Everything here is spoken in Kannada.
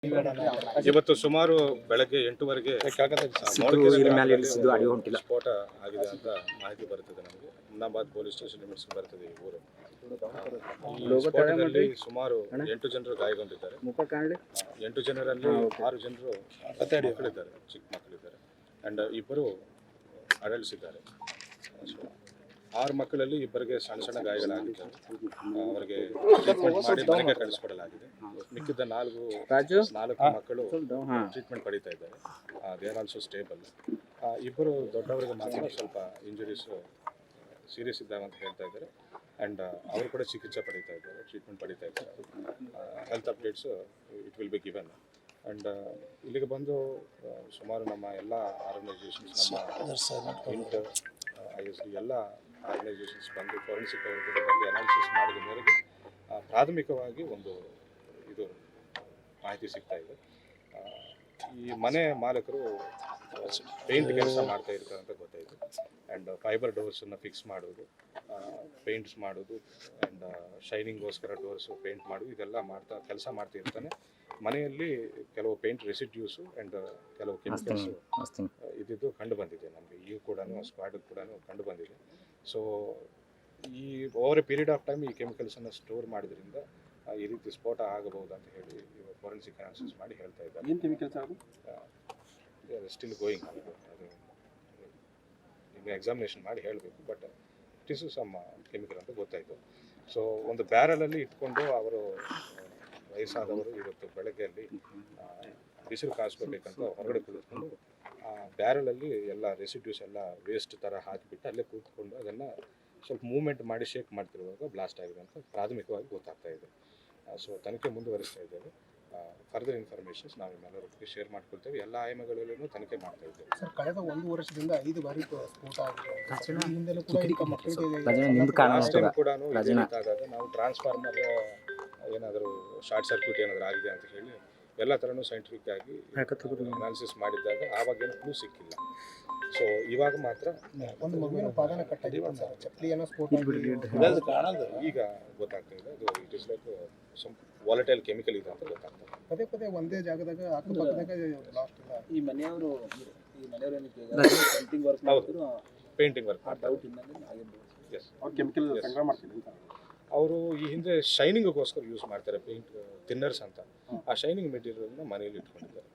ಇವತ್ತು ಸುಮಾರು ಬೆಳಗ್ಗೆ 8:00ವರೆಗೆ ಸ್ಫೋಟ ಆಗಿದೆ ಅಂತ ಮಾಹಿತಿ ಬರುತ್ತದೆ. ನಮಗೆ ಹುಮ್ನಾಬಾದ್ ಪೊಲೀಸ್ ಸ್ಟೇಷನ್ ಲಿಮಿಟ್ಸ್ ಬರ್ತದೆ ಈ ಊರು. ಈ ಸ್ಫೋಟದಲ್ಲಿ ಸುಮಾರು 8 ಜನರು ಗಾಯಗೊಂಡಿದ್ದಾರೆ. 8 ಜನರಲ್ಲಿ 6 ಜನರು ಮಕ್ಕಳಿದ್ದಾರೆ, ಚಿಕ್ಕ ಮಕ್ಕಳಿದ್ದಾರೆ, ಅಂಡ್ 2 ಅಡಲ್ಟ್ಸ್ ಇದ್ದಾರೆ. 6 ಮಕ್ಕಳಲ್ಲಿ 2ರಿಗೆ ಸಣ್ಣ ಸಣ್ಣ ಗಾಯಗಳಾಗಿದ್ದಾವೆ. ಅವರಿಗೆ ಟ್ರೀಟ್ಮೆಂಟ್ ಮಾಡಿ ಮನೆಗೆ ಕಳಿಸ್ಕೊಡಲಾಗಿದೆ. ಮಿಕ್ಕಿದ 4 ಮಕ್ಕಳು ಟ್ರೀಟ್ಮೆಂಟ್ ಪಡೀತಾ ಇದ್ದಾರೆ. They are also stable. 2 ದೊಡ್ಡವರಿಗೆ ಮಾತ್ರ ಸ್ವಲ್ಪ ಇಂಜುರೀಸ್ ಸೀರಿಯಸ್ ಇದ್ದಾವೆ ಅಂತ ಹೇಳ್ತಾ ಇದ್ದಾರೆ. ಆ್ಯಂಡ್ ಅವರು ಕೂಡ ಚಿಕಿತ್ಸೆ ಪಡೀತಾ ಇದ್ದಾರೆ, ಟ್ರೀಟ್ಮೆಂಟ್ ಪಡೀತಾ ಇದ್ದಾರೆ. Health updates it will be given. And ಇಲ್ಲಿಗೆ ಬಂದು ಸುಮಾರು ನಮ್ಮ ಎಲ್ಲ ಆರ್ಗನೈಸೇಷನ್ಸ್, ನಮ್ಮ ಇಂಟ್, ISD ಎಲ್ಲ ಆರ್ಗನೈಸೇಷನ್ಸ್ ಬಂದು ಫೋರೆನ್ಸಿಕ್ ಅವರು ಕೂಡ ಬಂದು ಅನಾಲಿಸಿಸ್ ಮಾಡಿದ ಮೇರೆಗೆ ಪ್ರಾಥಮಿಕವಾಗಿ ಒಂದು ಇದು ಮಾಹಿತಿ ಸಿಗ್ತಾ ಇದೆ. ಈ ಮನೆ ಮಾಲಕರು ಪೇಂಟ್ ಕೆಲಸ ಮಾಡ್ತಾ ಇರ್ತಾರೆ ಅಂತ ಗೊತ್ತಾಯಿತು. ಆ್ಯಂಡ್ ಫೈಬರ್ ಡೋರ್ಸನ್ನು ಫಿಕ್ಸ್ ಮಾಡೋದು, ಪೇಂಟ್ಸ್ ಮಾಡೋದು, ಆ್ಯಂಡ್ ಶೈನಿಂಗ್ಗೋಸ್ಕರ ಡೋರ್ಸು ಪೇಂಟ್ ಮಾಡೋದು, ಇದೆಲ್ಲ ಕೆಲಸ ಮಾಡ್ತಾ ಇರ್ತಾನೆ. ಮನೆಯಲ್ಲಿ ಕೆಲವು ಪೇಂಟ್ ರೆಸಿಡ್ಯೂಸು ಆ್ಯಂಡ್ ಕೆಲವು ಕೆಮಿಕಲ್ಸು ಇದ್ದಿದ್ದು ಕಂಡು ಬಂದಿದೆ. ನಮಗೆ ಈಗ ಕೂಡ ಸ್ಕ್ವಾಡ್ ಕೂಡ ಕಂಡು ಬಂದಿದೆ. ಸೊ ಈ over A period of time ಈ ಕೆಮಿಕಲ್ಸನ್ನು ಸ್ಟೋರ್ ಮಾಡೋದ್ರಿಂದ ಈ ರೀತಿ ಸ್ಫೋಟ ಆಗಬಹುದು ಅಂತ ಹೇಳಿ ಫೋರೆನ್ಸಿಕ್ ಅನಾಲಿಸಿಸ್ ಮಾಡಿ ಹೇಳ್ತಾ ಇದ್ದಾರೆ. ಏನು ಕೆಮಿಕಲ್ಸ್ ಅದು ಸ್ಟಿಲ್ ಗೋಯಿಂಗ್. ಅದು ಈಗ ಎಕ್ಸಾಮಿನೇಷನ್ ಮಾಡಿ ಹೇಳಬೇಕು. But it is some chemical ಅಂತ ಗೊತ್ತಾಯಿತು. ಸೊ ಒಂದು ಬ್ಯಾರಲಲ್ಲಿ ಇಟ್ಕೊಂಡು ಅವರು ವಯಸ್ಸಾದವರು ಇವತ್ತು ಬೆಳಗ್ಗೆಯಲ್ಲಿ ಬಿಸಿಲು ಕಾಯಿಸ್ಕೋಬೇಕಂತ ಹೊರಗಡೆ ಕುಳಿತುಕೊಂಡು ಆ ಬ್ಯಾರಲಲ್ಲಿ ಎಲ್ಲ ರೆಸಿಡ್ಯೂಸ್ ಎಲ್ಲ ವೇಸ್ಟ್ ಥರ ಹಾಕಿಬಿಟ್ಟು ಅಲ್ಲೇ ಕೂತ್ಕೊಂಡು ಅದನ್ನು ಸ್ವಲ್ಪ ಮೂವ್ಮೆಂಟ್ ಮಾಡಿ ಶೇಕ್ ಮಾಡ್ತಿರುವಾಗ ಬ್ಲಾಸ್ಟ್ ಆಗಿದೆ ಅಂತ ಪ್ರಾಥಮಿಕವಾಗಿ ಗೊತ್ತಾಗ್ತಾ ಇದೆ. ಸೊ ತನಿಖೆ ಮುಂದುವರಿಸ್ತಾ ಇದ್ದೇವೆ. ಫರ್ದರ್ ಇನ್ಫಾರ್ಮೇಷನ್ಸ್ ನಾವು ನಿಮ್ಮೆಲ್ಲರೊಟ್ಟಿಗೆ ಶೇರ್ ಮಾಡ್ಕೊಳ್ತೇವೆ. ಎಲ್ಲ ಆಯಾಮಗಳಲ್ಲೂ ತನಿಖೆ ಮಾಡ್ತಾ ಇದ್ದೇವೆ. ಸರ್, ಕಳೆದ 1 ವರ್ಷದಿಂದ 5 ಬಾರಿ ಸ್ಫೋಟ ಆಗಿದೆ. ಲಾಸ್ಟ್ ಟೈಮ್ ಕೂಡ ಇದಾದಾಗ ನಾವು ಟ್ರಾನ್ಸ್ಫಾರ್ಮರ್ ಏನಾದರೂ ಶಾರ್ಟ್ ಸರ್ಕ್ಯೂಟ್ ಏನಾದರೂ ಆಗಿದೆ ಅಂತ ಹೇಳಿ ಎಲ್ಲ ಥರನೂ ಸೈಂಟಿಫಿಕ್ ಆಗಿ ಅನಾಲಿಸಿಸ್ ಮಾಡಿದ್ದಾಗ ಆವಾಗೇನು ಕ್ಲೂ ಸಿಕ್ಕಿಲ್ಲ. ಸೊ ಇವಾಗ ಮಾತ್ರ ಒಂದು ಮಗುವಿನ ಪಾದನ ಕಟ್ಟಿದ್ದೀವಿ ಸರ್, ಚಪ್ಪಲಿಯನ್ನು ಸ್ಫೋಟ ಈಗ ಗೊತ್ತಾಗ್ತಾ ಇದೆ. ಅದು it is like some volatile chemical ಇದೆ ಅಂತ ಗೊತ್ತಾಗ್ತದೆ. ಪದೇ ಪದೇ ಒಂದೇ ಜಾಗದಾಗ ಅಕ್ಕಪಕ್ಕದಾಗ ಬ್ಲಾಸ್ಟ್ ಇಲ್ಲ. ಈ ಮನೆಯವರು ಪೇಂಟಿಂಗ್ ವರ್ಕ್ ಕೆಮಿಕಲ್ ಸಂಗ್ರಹ ಮಾಡ್ತೀನಿ ಅಂತ ಅವರು ಈ ಹಿಂದೆ ಶೈನಿಂಗ್ಗೋಸ್ಕರ ಯೂಸ್ ಮಾಡ್ತಾರೆ, ಪೇಂಟ್ ಥಿನ್ನರ್ಸ್ ಅಂತ. ಆ ಶೈನಿಂಗ್ ಮೆಟೀರಿಯಲ್ನ ಮನೆಯಲ್ಲಿ ಇಟ್ಕೊಂಡಿದ್ದಾರೆ.